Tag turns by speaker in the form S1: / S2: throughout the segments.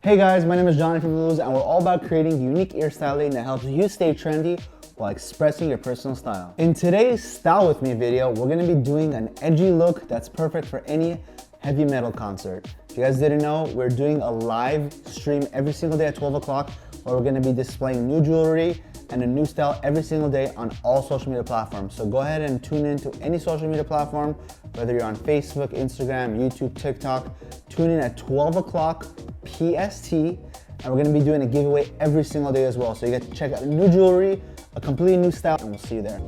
S1: Hey guys, my name is Johnny from Lulu, and we're all about creating unique ear styling that helps you stay trendy while expressing your personal style. In today's Style With Me video, we're gonna be doing an edgy look that's perfect for any heavy metal concert. If you guys didn't know, we're doing a live stream every single day at 12 o'clock where we're gonna be displaying new jewelry and a new style every single day on all social media platforms. So go ahead and tune in to any social media platform, whether you're on Facebook, Instagram, YouTube, TikTok. Tune in at 12 o'clock PST, and we're gonna be doing a giveaway every single day as well. So you get to check out new jewelry, a completely new style, and we'll see you there.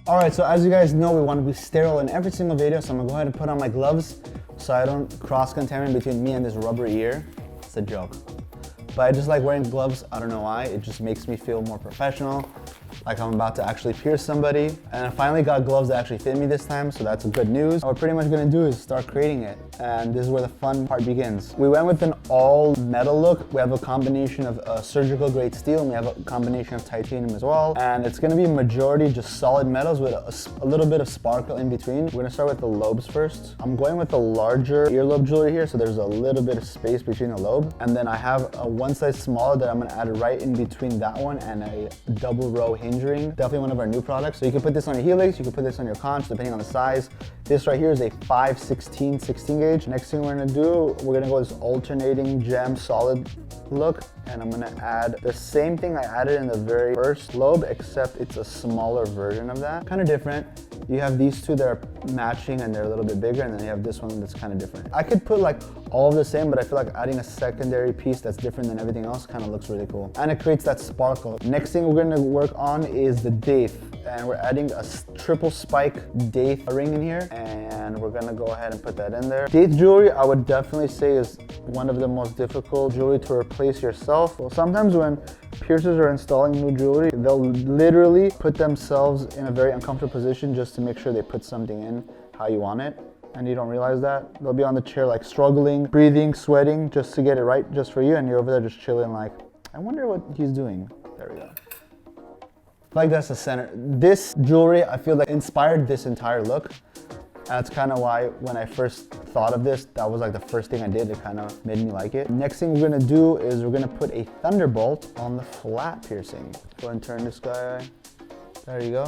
S1: All right, so as you guys know, we want to be sterile in every single video, so I'm gonna go ahead and put on my gloves so I don't cross-contaminate between me and this rubber ear. It's a joke. But I just like wearing gloves, I don't know why, it just makes me feel more professional, like I'm about to actually pierce somebody. And I finally got gloves that actually fit me this time, so that's good news. What we're pretty much gonna do is start creating it, and this is where the fun part begins. We went with an all metal look. We have a combination of surgical grade steel, and we have a combination of titanium as well. And it's gonna be majority just solid metals with a little bit of sparkle in between. We're gonna start with the lobes first. I'm going with the larger earlobe jewelry here, so there's a little bit of space between the lobe. And then I have a one size smaller that I'm gonna add right in between that one and a double row hinge ring. Definitely one of our new products. So you can put this on your helix, you can put this on your conch, depending on the size. This right here is a 5/16 16 gauge. Next thing we're gonna do, we're gonna go with this alternating gem solid look, and I'm gonna add the same thing I added in the very first lobe, except it's a smaller version of that. Kind of different. You have these two that are matching and they're a little bit bigger, and then you have this one that's kind of different. I could put like all of the same, but I feel like adding a secondary piece that's different than everything else kind of looks really cool. And it creates that sparkle. Next thing we're gonna work on is the daith, and we're adding a triple spike daith ring in here, and we're gonna go ahead and put that in there. Daith jewelry, I would definitely say, is one of the most difficult jewelry to replace yourself. Well, sometimes when piercers are installing new jewelry, they'll literally put themselves in a very uncomfortable position just to make sure they put something in how you want it, and you don't realize that. They'll be on the chair like struggling, breathing, sweating just to get it right just for you, and you're over there just chilling like, I wonder what he's doing. There we go. Like that's the center. This jewelry, I feel like inspired this entire look. That's kind of why when I first thought of this, that was like the first thing I did. It kind of made me like it. Next thing we're gonna do is we're gonna put a thunderbolt on the flat piercing. Go ahead and turn this guy. There you go.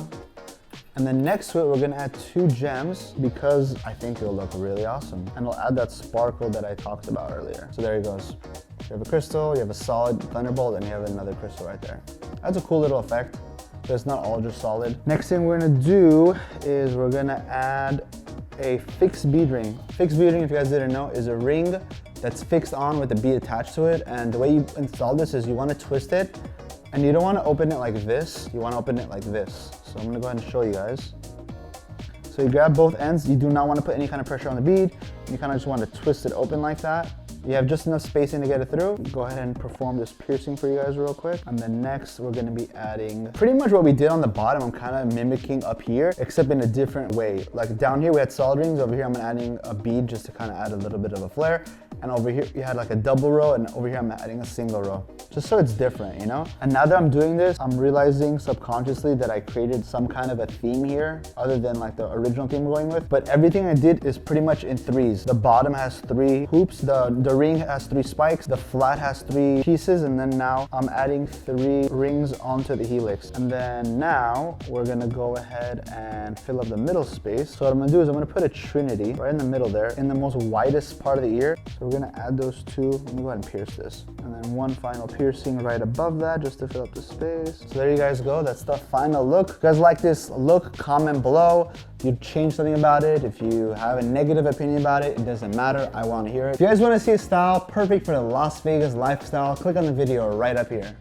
S1: And then next to it, we're gonna add two gems because I think it'll look really awesome. And it'll add that sparkle that I talked about earlier. So there it goes. You have a crystal, you have a solid thunderbolt, and you have another crystal right there. That's a cool little effect, but it's not all just solid. Next thing we're gonna do is we're gonna add a fixed bead ring. Fixed bead ring, if you guys didn't know, is a ring that's fixed on with a bead attached to it. And the way you install this is you wanna twist it, and you don't wanna open it like this, you wanna open it like this. So I'm gonna go ahead and show you guys. So you grab both ends, you do not wanna put any kind of pressure on the bead, you kinda just wanna twist it open like that. You have just enough spacing to get it through. Go ahead and perform this piercing for you guys real quick. And then next, we're gonna be adding pretty much what we did on the bottom. I'm kind of mimicking up here, except in a different way. Like down here, we had solid rings. Over here, I'm adding a bead just to kind of add a little bit of a flare. And over here, you had like a double row, and over here, I'm adding a single row. Just so it's different, you know? And now that I'm doing this, I'm realizing subconsciously that I created some kind of a theme here, other than like the original theme we're going with. But everything I did is pretty much in threes. The bottom has 3 hoops, the ring has 3 spikes, the flat has 3 pieces, and then now I'm adding 3 rings onto the helix. And then now we're gonna go ahead and fill up the middle space. So what I'm gonna do is I'm gonna put a Trinity right in the middle there, in the most widest part of the ear. So we're gonna add those 2. Let me go ahead and pierce this. And then one final piercing right above that just to fill up the space. So there you guys go, that's the final look. If you guys like this look, comment below. If you change something about it, if you have a negative opinion about it, it doesn't matter, I wanna hear it. If you guys wanna see a style perfect for the Las Vegas lifestyle, click on the video right up here.